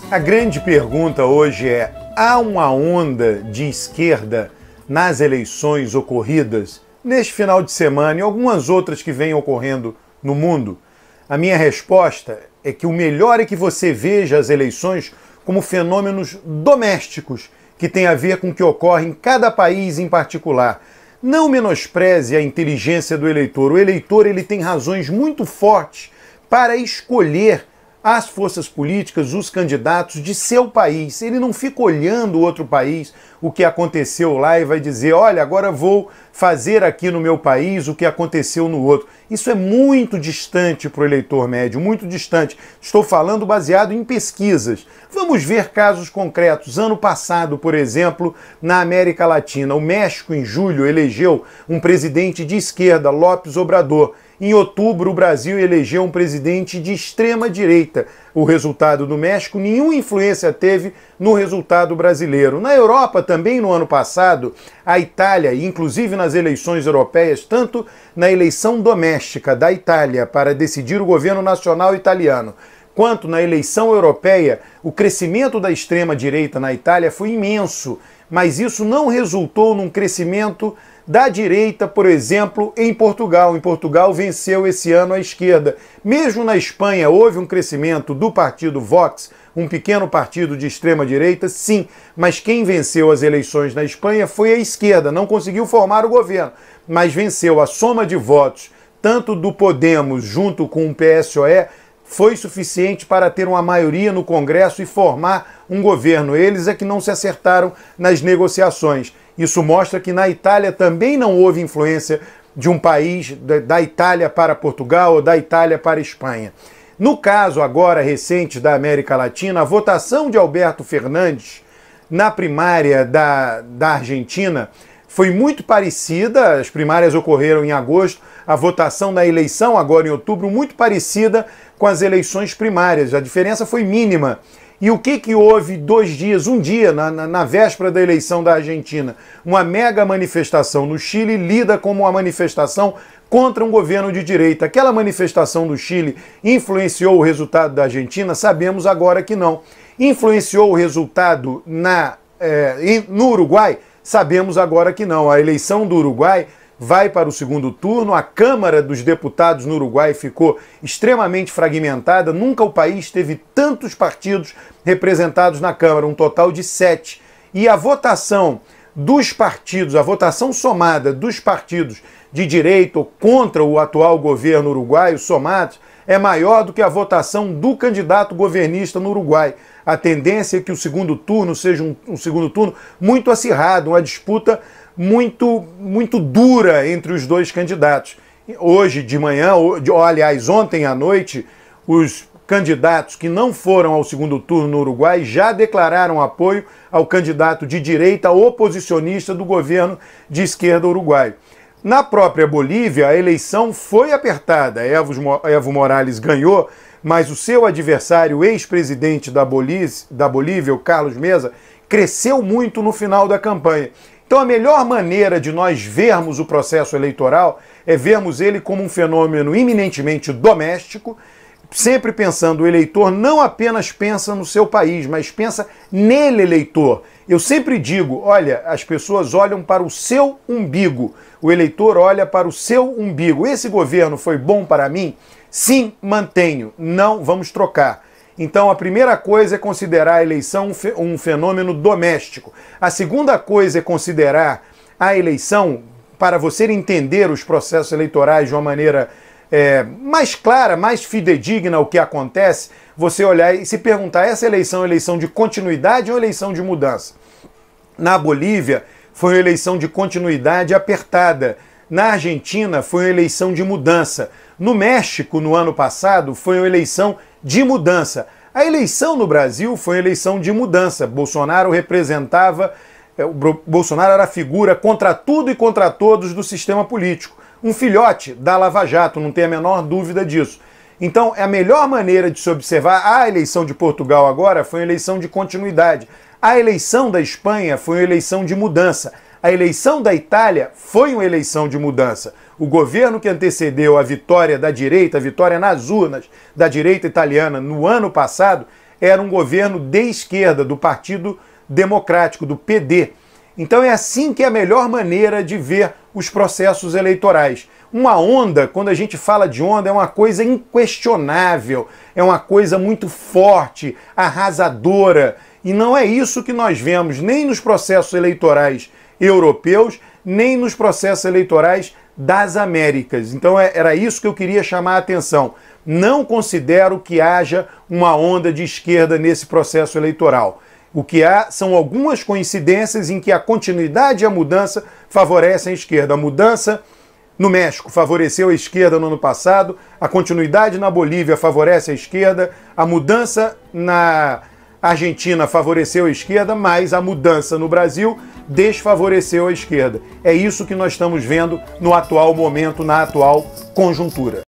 A grande pergunta hoje é: há uma onda de esquerda nas eleições ocorridas neste final de semana e algumas outras que vêm ocorrendo no mundo? A minha resposta é que o melhor é que você veja as eleições como fenômenos domésticos que têm a ver com o que ocorre em cada país em particular. Não menospreze a inteligência do eleitor. O eleitor ele tem razões muito fortes para escolher as forças políticas, os candidatos de seu país. Ele não fica olhando outro país, o que aconteceu lá, e vai dizer: olha, agora vou fazer aqui no meu país o que aconteceu no outro. Isso é muito distante para o eleitor médio, muito distante. Estou falando baseado em pesquisas. Vamos ver casos concretos. Ano passado, por exemplo, na América Latina, o México, em julho, elegeu um presidente de esquerda, López Obrador. Em outubro, o Brasil elegeu um presidente de extrema-direita. O resultado do México nenhuma influência teve no resultado brasileiro. Na Europa, também no ano passado, a Itália, inclusive nas eleições europeias, tanto na eleição doméstica da Itália para decidir o governo nacional italiano, quanto na eleição europeia, o crescimento da extrema-direita na Itália foi imenso, mas isso não resultou num crescimento da direita, por exemplo, em Portugal. Em Portugal venceu esse ano a esquerda. Mesmo na Espanha houve um crescimento do partido Vox, um pequeno partido de extrema-direita, sim, mas quem venceu as eleições na Espanha foi a esquerda, não conseguiu formar o governo, mas venceu. A soma de votos, tanto do Podemos junto com o PSOE, foi suficiente para ter uma maioria no Congresso e formar um governo. Eles é que não se acertaram nas negociações. Isso mostra que na Itália também não houve influência de um país, da Itália para Portugal ou da Itália para a Espanha. No caso agora recente da América Latina, a votação de Alberto Fernandes na primária da Argentina foi muito parecida. As primárias ocorreram em agosto, a votação na eleição agora em outubro muito parecida com as eleições primárias. A diferença foi mínima. E o que houve um dia, na véspera da eleição da Argentina? Uma mega manifestação no Chile, lida como uma manifestação contra um governo de direita. Aquela manifestação do Chile influenciou o resultado da Argentina? Sabemos agora que não. Influenciou o resultado no Uruguai? Sabemos agora que não. A eleição do Uruguai vai para o segundo turno. A Câmara dos Deputados no Uruguai ficou extremamente fragmentada. Nunca o país teve tantos partidos representados na Câmara, um total de 7. E a votação dos partidos, a votação somada dos partidos de direita ou contra o atual governo uruguaio, somados, é maior do que a votação do candidato governista no Uruguai. A tendência é que o segundo turno seja um segundo turno muito acirrado, uma disputa muito dura entre os dois candidatos. Hoje de manhã, aliás, ontem à noite, os candidatos que não foram ao segundo turno no Uruguai já declararam apoio ao candidato de direita oposicionista do governo de esquerda uruguaio. Na própria Bolívia, a eleição foi apertada. Evo Morales ganhou, mas o seu adversário, o ex-presidente da Bolívia, o Carlos Mesa, cresceu muito no final da campanha. Então a melhor maneira de nós vermos o processo eleitoral é vermos ele como um fenômeno eminentemente doméstico, sempre pensando: o eleitor não apenas pensa no seu país, mas pensa nele, eleitor. Eu sempre digo: olha, as pessoas olham para o seu umbigo, o eleitor olha para o seu umbigo. Esse governo foi bom para mim? Sim, mantenho. Não, vamos trocar. Então a primeira coisa é considerar a eleição um fenômeno doméstico. A segunda coisa é considerar a eleição, para você entender os processos eleitorais de uma maneira mais clara, mais fidedigna o que acontece, você olhar e se perguntar: essa eleição é eleição de continuidade ou eleição de mudança? Na Bolívia foi uma eleição de continuidade apertada. Na Argentina foi uma eleição de mudança. No México, no ano passado, foi uma eleição de mudança. A eleição no Brasil foi uma eleição de mudança. Bolsonaro era a figura contra tudo e contra todos do sistema político. Um filhote da Lava Jato, não tem a menor dúvida disso. Então, a melhor maneira de se observar a eleição de Portugal agora foi uma eleição de continuidade. A eleição da Espanha foi uma eleição de mudança. A eleição da Itália foi uma eleição de mudança. O governo que antecedeu a vitória da direita, a vitória nas urnas da direita italiana no ano passado, era um governo de esquerda, do Partido Democrático, do PD. Então é assim que é a melhor maneira de ver os processos eleitorais. Uma onda, quando a gente fala de onda, é uma coisa inquestionável, é uma coisa muito forte, arrasadora. E não é isso que nós vemos nem nos processos eleitorais europeus, nem nos processos eleitorais das Américas. Então era isso que eu queria chamar a atenção. Não considero que haja uma onda de esquerda nesse processo eleitoral. O que há são algumas coincidências em que a continuidade e a mudança favorecem a esquerda. A mudança no México favoreceu a esquerda no ano passado, a continuidade na Bolívia favorece a esquerda, a mudança na Argentina favoreceu a esquerda, mas a mudança no Brasil desfavoreceu a esquerda. É isso que nós estamos vendo no atual momento, na atual conjuntura.